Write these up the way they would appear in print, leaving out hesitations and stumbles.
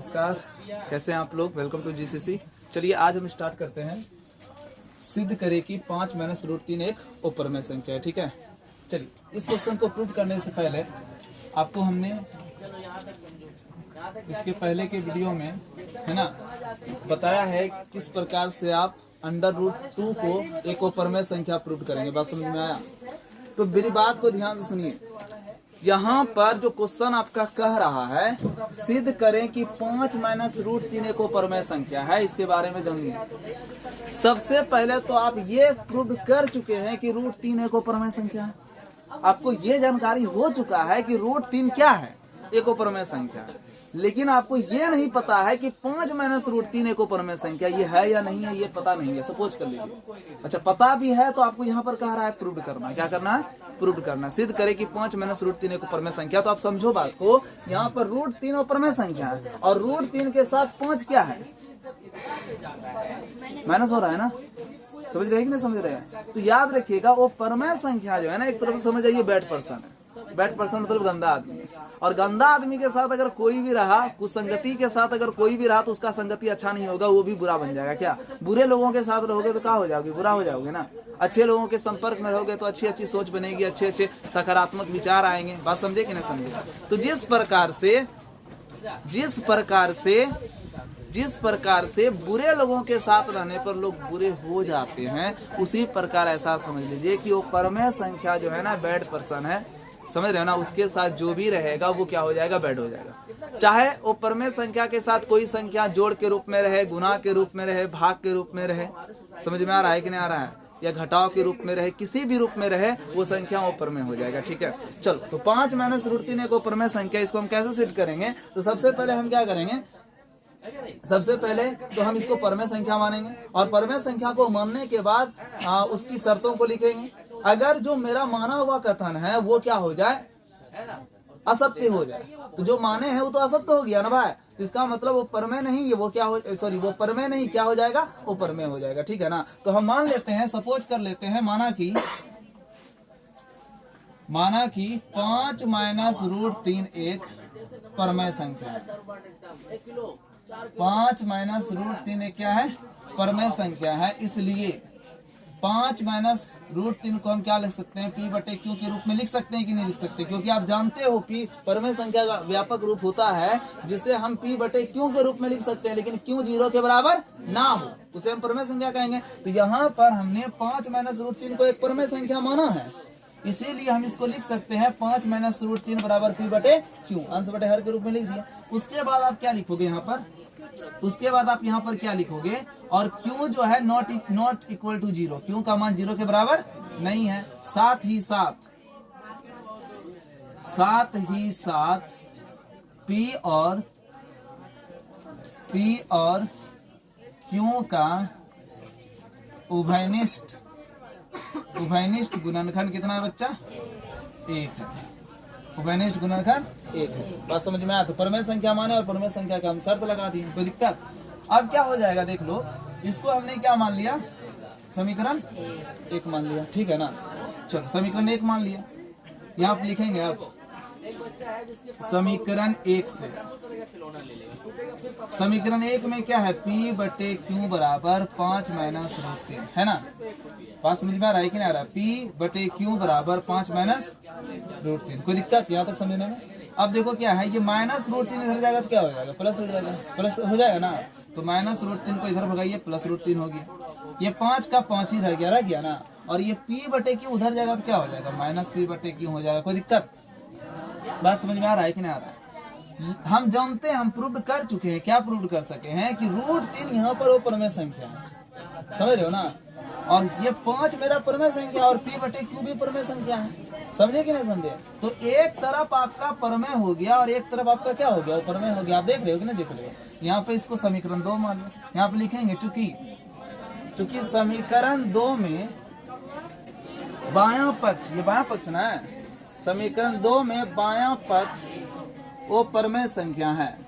नमस्कार, कैसे हैं आप लोग। Welcome to GCC. चलिए आज हम स्टार्ट करते हैं। सिद्ध करें कि 5 माइनस रूट 3 एक उपरमेय संख्या है। ठीक है, चलिए इस क्वेश्चन को प्रूव करने से पहले आपको हमने इसके पहले के वीडियो में है ना बताया है किस प्रकार से आप अंडर रूट 2 को एक उपरमेय संख्या प्रूव करेंगे। बात समझ में आया? तो मेरी बात को ध्यान से सुनिए। यहाँ पर जो क्वेश्चन आपका कह रहा है सिद्ध करें कि 5 माइनस रूट 3 एक उपरमेय संख्या है, इसके बारे में जानिए। सबसे पहले तो आप ये प्रूव कर चुके हैं कि रूट 3 एक उपरमेय संख्या है। आपको ये जानकारी हो चुका है कि रूट 3 क्या है, एक उपरमेय संख्या है। लेकिन आपको ये नहीं पता है कि 5 माइनस रूट 3 एक उपरमेय संख्या ये है या नहीं है, ये पता नहीं है। सपोज कर लीजिए, अच्छा पता भी है तो आपको यहाँ पर कह रहा है प्रूव करना। क्या करना है? प्रूव करना। सिद्ध करे कि 5 माइनस रूट 3 एक उपरमेय संख्या। तो आप समझो बात को, यहाँ पर रूट 3 उपरमेय संख्या है और रूट 3 के साथ 5 क्या है, माइनस हो रहा है ना। समझ रहे हैं कि नहीं समझ रहे हैं? तो याद रखिएगा वो परमेय संख्या जो है ना, एक तरफ से समझ जाइए बैड पर्सन है। बैड पर्सन मतलब गंदा आदमी है। और गंदा आदमी के साथ अगर कोई भी रहा, कुसंगति के साथ अगर कोई भी रहा तो उसका संगति अच्छा नहीं होगा, वो भी बुरा बन जाएगा। क्या बुरे लोगों के साथ रहोगे तो क्या हो जाओगे, बुरा हो जाओगे ना। अच्छे लोगों के संपर्क में रहोगे तो अच्छी अच्छी सोच बनेगी, अच्छे अच्छे सकारात्मक विचार आएंगे। बात समझे कि नहीं समझे? तो जिस प्रकार से बुरे लोगों के साथ रहने पर लोग बुरे हो जाते हैं, उसी प्रकार ऐसा समझ लीजिए कि वो परमेय संख्या जो है ना बैड पर्सन है। समझ रहे हो ना? उसके साथ जो भी रहेगा वो क्या हो जाएगा, बैड हो जाएगा। चाहे वो परमेय संख्या के साथ कोई संख्या जोड़ के रूप में रहे, गुना के रूप में रहे, भाग के रूप में रहे। समझ में आ रहा है कि नहीं आ रहा है? या घटाव के रूप में रहे, किसी भी रूप में रहे, वो संख्या उपरमेय हो जाएगा। ठीक है, चलो तो 5 माइनस रूट 3 एक उपरमेय संख्या, इसको हम कैसे सिद्ध करेंगे? तो सबसे पहले हम क्या करेंगे, सबसे पहले तो हम इसको परमेय संख्या मानेंगे और परमेय संख्या को मानने के बाद उसकी शर्तों को लिखेंगे। अगर जो मेरा माना हुआ कथन है वो क्या हो जाए, असत्य हो जाए, तो जो माने हैं वो तो असत्य हो गया ना भाई। तो इसका मतलब वो परमेय नहीं है, वो क्या हो, सॉरी वो परमेय नहीं, क्या हो जाएगा, वो परमेय हो जाएगा। ठीक है ना? तो हम मान लेते हैं, सपोज कर लेते हैं, माना कि 5 माइनस रूट 3 एक परमेय संख्या है। 5 माइनस रूट 3 एक क्या है, परमेय संख्या है। इसलिए 5 माइनस रूट 3 को हम क्या लिख सकते हैं, पी बटे क्यू के रूप में लिख सकते हैं कि नहीं लिख सकते? क्योंकि आप जानते हो कि परमेय संख्या का व्यापक रूप होता है जिसे हम पी बटे क्यू के रूप में लिख सकते हैं, लेकिन क्यू 0 के बराबर ना हो उसे हम परमेय संख्या कहेंगे। तो यहाँ पर हमने 5 माइनस रूट 3 को एक परमेय संख्या माना है, इसीलिए हम इसको लिख सकते हैं 5 माइनस रूट 3 बराबर पी बटे क्यू, अंश बटे हर के रूप में लिख दिया। उसके बाद आप क्या लिखोगे यहाँ पर, उसके बाद आप यहाँ पर क्या लिखोगे, और क्यू जो है नॉट इक्वल टू 0, क्यू का मान 0 के बराबर नहीं है। साथ ही साथ पी और क्यू का उभयनिष्ठ गुणनखंड कितना है बच्चा, 1 है। उभयनिष्ठ गुणनखंड 1 है। बात समझ में आया? तो परमेय संख्या माने और परमेय संख्या का हम शर्त लगा दिए, कोई दिक्कत? अब क्या हो जाएगा देख लो, इसको हमने क्या मान लिया, समीकरण 1 मान लिया। ठीक है ना? चलो समीकरण 1 मान लिया, यहाँ पे लिखेंगे अब समीकरण 1 से। समीकरण 1 में क्या है, पी बटे क्यू बराबर 5 माइनस रूट 3 है ना। बात समझ में आ रहा है कि नहीं आ रहा? पी बटे क्यू बराबर 5 माइनस रूट 3। कोई दिक्कत यहाँ तक समझने में? अब देखो क्या है, ये माइनस रूट 3 इधर जाएगा तो क्या हो जाएगा, प्लस हो जाएगा, प्लस हो जाएगा ना। तो माइनस रूट 3 को इधर भगाइए, प्लस रूट 3 हो गया। ये 5 का 5 ही रह गया ना। और ये पी बटे क्यू उधर जाएगा तो क्या हो जाएगा, माइनस पी बटे क्यू हो जाएगा। कोई दिक्कत? बात समझ में आ रहा है कि नहीं आ रहा है? हम जानते हैं, हम प्रूव कर चुके हैं। क्या प्रूव कर सके हैं कि रूट 3 यहाँ पर वो परमेय संख्या है। समझ रहे हो ना? और ये 5 मेरा परमेय संख्या और पी बटे क्यू भी परमेय संख्या है। समझे कि नहीं समझे? तो एक तरफ आपका परमेय हो गया और एक तरफ आपका क्या हो गया, परमेय हो गया। आप देख रहे हो कि नहीं देख रहे हो? यहाँ पे इसको समीकरण 2 मान लो, यहाँ पे लिखेंगे चूंकि समीकरण 2 में बायां पक्ष, ये बायां पक्ष ना है, समीकरण 2 में बायां पक्ष वो परमेय संख्या है।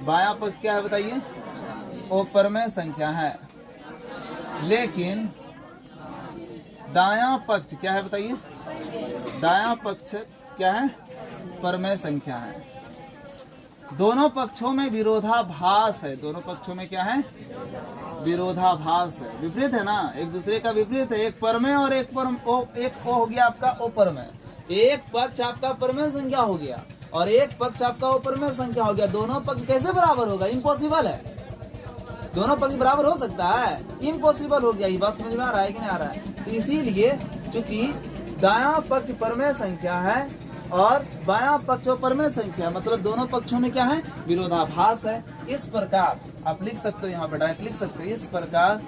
बायां पक्ष क्या है बताइए, वो परमेय संख्या है। लेकिन दायां पक्ष क्या है बताइए, दायां पक्ष क्या है, परमेय संख्या है। दोनों पक्षों में विरोधाभास है। दोनों पक्षों में क्या है? विरोधाभास है, विपरीत है ना, एक दूसरे का विपरीत है। एक परमेय और एक हो गया आपका अपरमेय। एक पक्ष आपका परमेय संख्या हो गया और एक पक्ष आपका अपरमेय संख्या हो गया। दोनों पक्ष कैसे बराबर होगा? इम्पॉसिबल है। दोनों पक्ष बराबर हो सकता है? इम्पॉसिबल हो गया। ये बात समझ में आ रहा है कि नहीं आ रहा है? तो इसीलिए चूंकि दायां पक्ष परमेय संख्या है और बायां पक्ष परमेय संख्या, मतलब दोनों पक्षों में क्या है? विरोधाभास है। इस प्रकार आप लिख सकते हो, यहाँ पर डायरेक्ट लिख सकते हो, इस प्रकार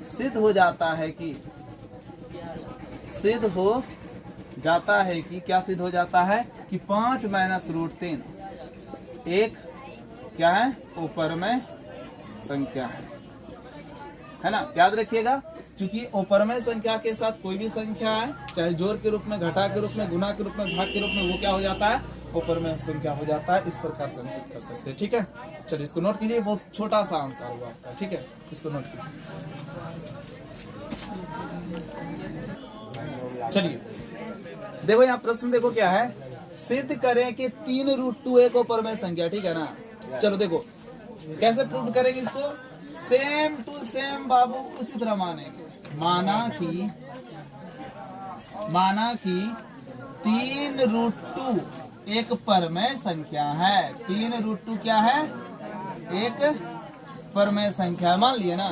सिद्ध हो जाता है कि क्या सिद्ध हो जाता है कि 5 - √3 एक क्या है? अपरमेय संख्या है ना। याद रखिएगा, चूंकि अपरमेय संख्या के साथ कोई भी संख्या है, चाहे जोड़ के रूप में, घटा के रूप में, गुना के रूप में, भाग के रूप में, वो क्या हो जाता है? अपरमेय संख्या हो जाता है। इस प्रकार से हम सिद्ध कर सकते हैं। ठीक है, चलिए इसको नोट कीजिए। बहुत छोटा सा आंसर हुआ आपका। ठीक है, इसको नोट कीजिए। चलिए देखो, यहाँ प्रश्न देखो क्या है। सिद्ध करें कि 3√2 एक अपरमेय संख्या। ठीक है ना। चलो देखो कैसे प्रूव करेंगे इसको। सेम टू सेम बाबू उसी तरह मानेंगे। माना कि 3√2 एक परमेय संख्या है। 3√2 क्या है? एक परमेय संख्या मान लिए ना।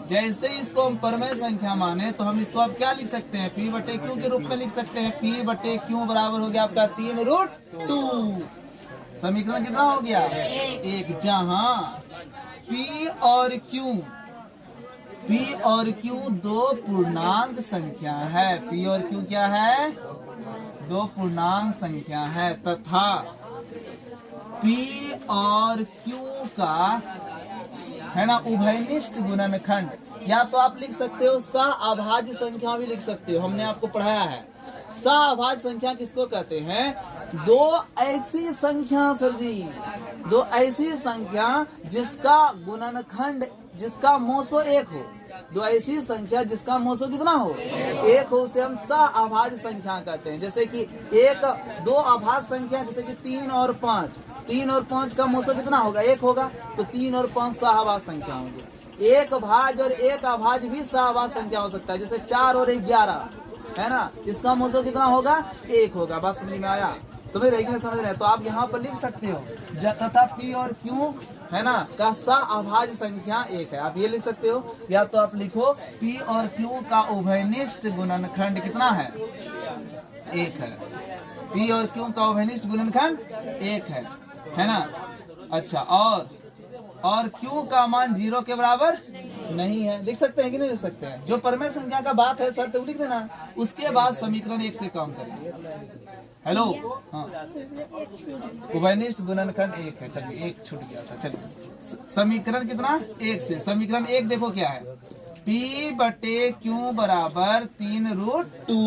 जैसे इसको हम परमेय संख्या माने तो हम इसको अब क्या लिख सकते हैं? P/Q के रूप में लिख सकते हैं। P/Q बराबर हो गया आपका 3√2। समीकरण कितना हो गया? एक। जहां P और Q दो पूर्णांक संख्या है। P और Q क्या है? दो पूर्णांक संख्या है तथा P और Q का है ना उभयनिष्ठ गुणनखंड, या तो आप लिख सकते हो सह-अभाज्य संख्या भी लिख सकते हो। हमने आपको पढ़ाया है सह-अभाज्य संख्या किसको कहते हैं? दो ऐसी संख्या सर जी, दो ऐसी संख्या जिसका गुणनखंड, जिसका मोसो एक हो। दो ऐसी संख्या जिसका मोसो कितना हो? एक हो, उसे हम सह-अभाज्य संख्या कहते हैं। जैसे कि दो अभाज्य संख्या, जैसे कि 3 और 5। 3 और 5 का मोसो कितना होगा? एक होगा। तो 3 और 5 सह-अभाज्य संख्या होंगे। एक भाज्य और एक अभाज्य भी सह-अभाज्य संख्या हो सकता है। जैसे 4 और 11 है ना, इसका मोसो कितना होगा? एक होगा। बात समझ में आया? समझ रहे कि नहीं समझ रहे? तो आप यहाँ पर लिख सकते हो तथा P और Q है ना का सह-अभाज्य संख्या एक है। आप ये लिख सकते हो, या तो आप लिखो P और Q का उभयनिष्ठ गुणनखंड कितना है? एक है। P और Q का उभयनिष्ठ गुणनखंड एक है ना। अच्छा, और Q का मान 0 के बराबर नहीं है। लिख सकते हैं कि नहीं लिख सकते हैं? जो परमेय संख्या का बात है सर, तो लिख देना। उसके बाद समीकरण 1 से काम करेंगे। हेलो, हाँ, उभयनिष्ठ गुणनखंड 1 है। चलिए, 1 छूट गया था। चलिए समीकरण कितना? 1 से। समीकरण 1 देखो क्या है? P/Q बराबर 3√2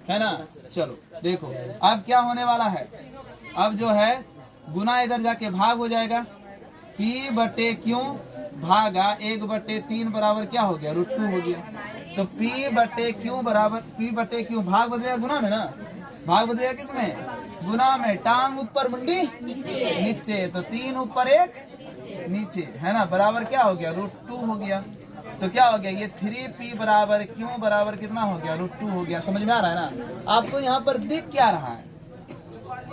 है ना। चलो देखो अब क्या होने वाला है। अब जो है गुना इधर जाके भाग हो जाएगा। P/Q भागा 1/3 बराबर क्या हो गया? √2 हो गया। तो P/Q बराबर P/Q भाग बदलेगा गुना में ना। भाग बदलेगा किसमें? गुना में। टांग ऊपर मुंडी नीचे, तो 3 ऊपर 1 नीचे है ना, बराबर क्या हो गया? √2 हो गया। तो क्या हो गया? ये 3P बराबर Q बराबर कितना हो गया? √2 हो गया। समझ में आ रहा है ना? आपको यहाँ पर दिख क्या रहा है?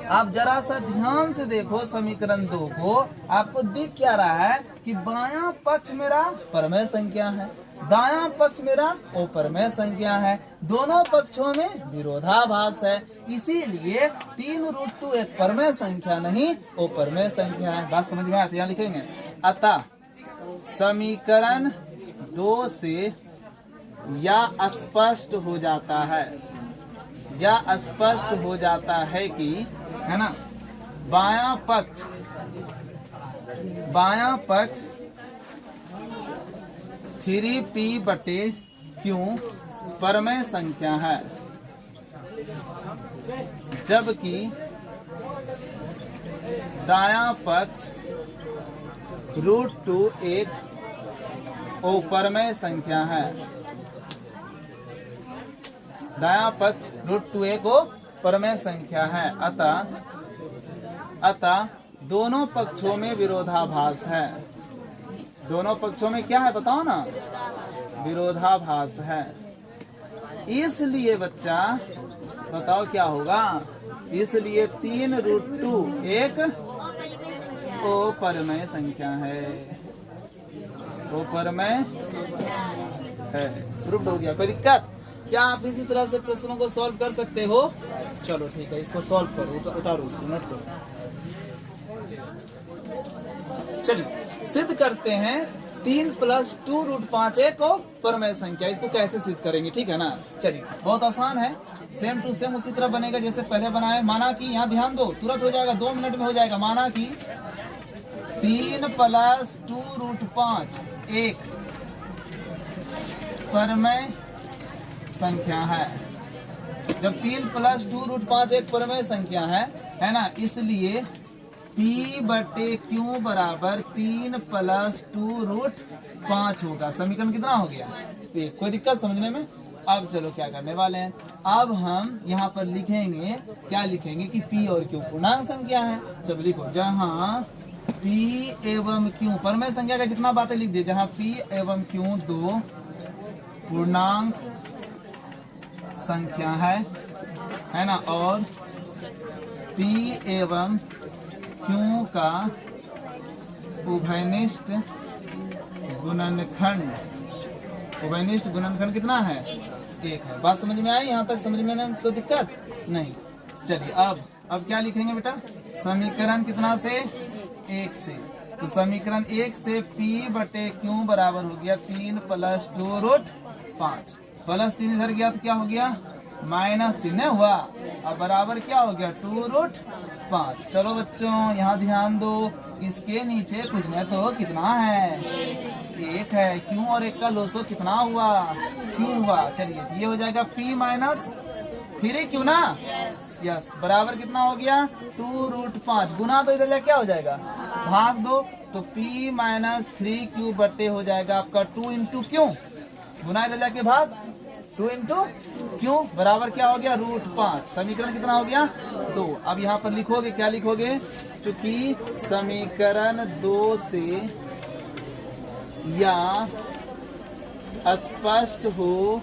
आप जरा सा ध्यान से देखो समीकरण 2 को। आपको दिख क्या रहा है कि बायां पक्ष मेरा परमेय संख्या है, दायां पक्ष मेरा अपरमेय संख्या है। दोनों पक्षों में विरोधाभास है। इसीलिए 3√2 एक परमेय संख्या नहीं, अपरमेय संख्या है। बात समझ में आती है? यहाँ लिखेंगे। अतः समीकरण 2 से यह स्पष्ट हो जाता है कि है ना, बायां पक्ष 3P/Q परमेय संख्या है, जबकि दायां पक्ष √2 एक अपरमेय संख्या है। दायां पक्ष √2 एक परमेय संख्या है। अतः दोनों पक्षों में विरोधाभास है। दोनों पक्षों में क्या है बताओ ना, विरोधाभास है। इसलिए बच्चा बताओ क्या होगा, इसलिए 3√2 एक अपरिमेय संख्या है, अपरिमेय है। प्रूफ हो गया। कोई दिक्कत? क्या आप इसी तरह से प्रश्नों को सॉल्व कर सकते हो? चलो ठीक है, इसको सॉल्व करो, उतारो इसको, नोट करो। चलिए सिद्ध करते हैं 3 + 2√5 एक अपरिमेय संख्या। इसको कैसे सिद्ध करेंगे, ठीक है ना? चलिए बहुत आसान है, सेम टू सेम उसी तरह बनेगा जैसे पहले बनाए। माना कि यहाँ ध्यान दो, तुरंत हो जाएगा, 2 मिनट में हो जाएगा। माना कि 3 + 2√5 एक परमेय संख्या है। जब 3 + 2√5 एक परमेय संख्या है ना, इसलिए P/Q बराबर 3 + 2√5 होगा। समीकरण कितना हो गया? एक। कोई दिक्कत समझने में? अब चलो क्या करने वाले हैं, अब हम यहाँ पर लिखेंगे, क्या लिखेंगे कि P और Q पूर्णांक संख्या है। चलो लिखो, जहाँ P एवं Q परमेय संख्या का जितना बातें लिख दिए, जहाँ P एवं Q दो पूर्णांक संख्या है ना, और P एवं Q का उभयनिष्ठ गुणनखंड, उभयनिष्ठ गुणनखंड कितना है? एक है। बात समझ में आई? यहाँ तक समझ में नहीं, कोई दिक्कत नहीं? चलिए अब क्या लिखेंगे बेटा, समीकरण कितना से? 1 से। तो समीकरण 1 से P/Q बराबर हो गया 3 + 2√5 प्लस 3 इधर गया तो क्या हो गया? -3 हुआ। अब बराबर क्या हो गया? 2√5। चलो बच्चों यहाँ ध्यान दो, इसके नीचे कुछ नहीं तो कितना है? 1 है। क्यों और 1 का लोसो कितना हुआ? क्यों हुआ। चलिए ये हो जाएगा P - 3 क्यों ना? यस। बराबर कितना हो गया? 2√5। गुना तो इधर क्या हो जाएगा? भाग दो। तो P - 3Q बटे हो जाएगा आपका 2 × क्यों, गुना इधर जाके भाग, 2 × क्यों बराबर क्या हो गया? √5। समीकरण कितना हो गया? 2। अब यहाँ पर लिखोगे, क्या लिखोगे? चूंकि समीकरण 2 से या स्पष्ट हो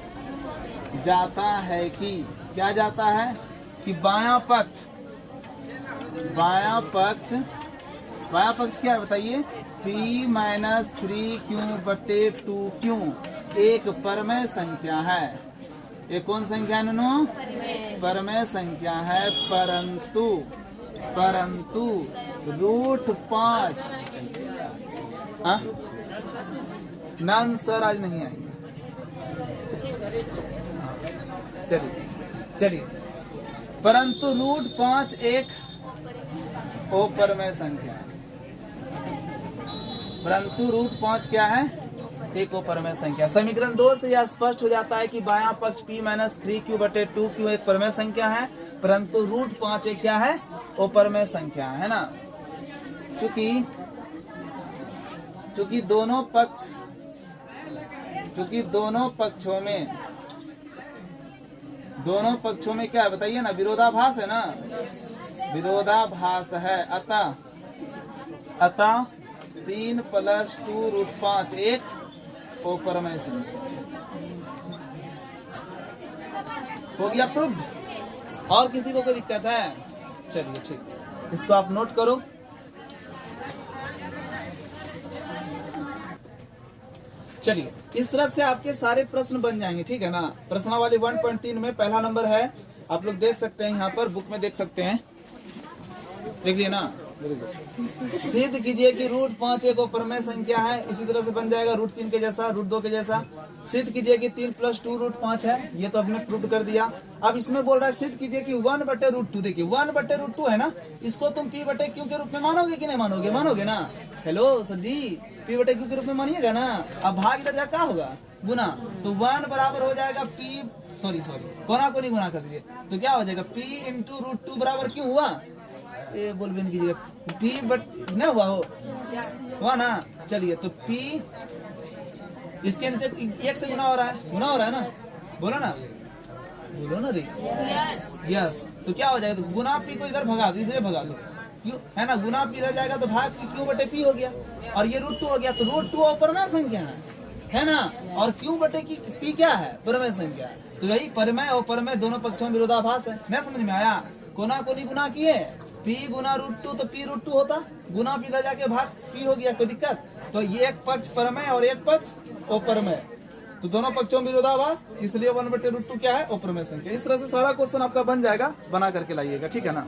जाता है कि, क्या जाता है कि बायां पक्ष क्या है बताइए? P - 3Q बटे 2Q एक परमेय संख्या है। एक कौन संख्या है नूनू? परमेय संख्या है, परंतु √5 नन सर आज नहीं आएंगे। चलिए परंतु √5 एक अपरमेय संख्या है। परंतु √5 क्या है? एक अपरमेय संख्या। समीकरण 2 से यह स्पष्ट हो जाता है कि बायां पक्ष P - 3Q बटे 2Q एक परमेय संख्या है, परंतु √5 एक क्या है? अपरमेय संख्या है ना। चूंकि दोनों पक्षों में क्या है बताइए ना? विरोधाभास है ना, विरोधाभास है। अतः 3 + 2√5 एक अपरमेय संख्या हो गया। प्रूव्ड। और किसी को कोई दिक्कत है? चलिए ठीक, इसको आप नोट करो। चलिए इस तरह से आपके सारे प्रश्न बन जाएंगे, ठीक है ना। प्रश्नावली 1.3 में पहला नंबर है, आप लोग देख सकते हैं, यहाँ पर बुक में देख सकते हैं, देखिए ना। सिद्ध कीजिए कि √5 एक अपरमेय संख्या है। इसी तरह से बन जाएगा √3 के जैसा, √2 के जैसा। सिद्ध कीजिए कि 3 + 2√5 है, ये तो हमने प्रूव कर दिया। अब इसमें बोल रहा है सिद्ध कीजिए कि 1/√2। देखिए 1/√2 है ना, इसको तुम P/Q के रूप में मानोगे कि नहीं मानोगे? मानोगे ना। हेलो सर जी, P/Q के रूप में मानिएगा ना। अब भाग इधर जा क्या होगा? गुना। तो 1 बराबर हो जाएगा P, सॉरी कोना को नहीं गुना कर दीजिए, तो क्या हो जाएगा? P × √2 बराबर क्यों हुआ? ये बोल भी नहीं कीजिएगा, P बट न हुआ ना। चलिए तो P इसके नीचे 1 से गुना हो रहा है ना, बोलो ना रे। यस। तो क्या हो जाएगा? तो गुना P को इधर भगा दो, इधर भगा दो, क्यों, है ना, गुना पी इधर जाएगा तो भाग क्यू बटे पी हो गया, और ये √2 हो गया, तो √2 अपरमेय संख्या है ना, और क्यू बटे की पी क्या है, परिमेय संख्या है। तो यही परिमेय और परमेय दोनों पक्षों में विरोधाभास है। नहीं समझ में आया? कोना कोनी गुना किए, पी गुना √2 तो पी √2 होता, गुना पी इधर जाके भाग पी हो गया, कोई दिक्कत? तो ये एक पक्ष परमेय और एक पक्ष अपरमेय, तो दोनों पक्षों में विरोधाभास, इसलिए 1/√2 क्या है, अपरमेय संख्या। इस तरह से सारा क्वेश्चन आपका बन जाएगा, बना करके लाइएगा, ठीक है ना।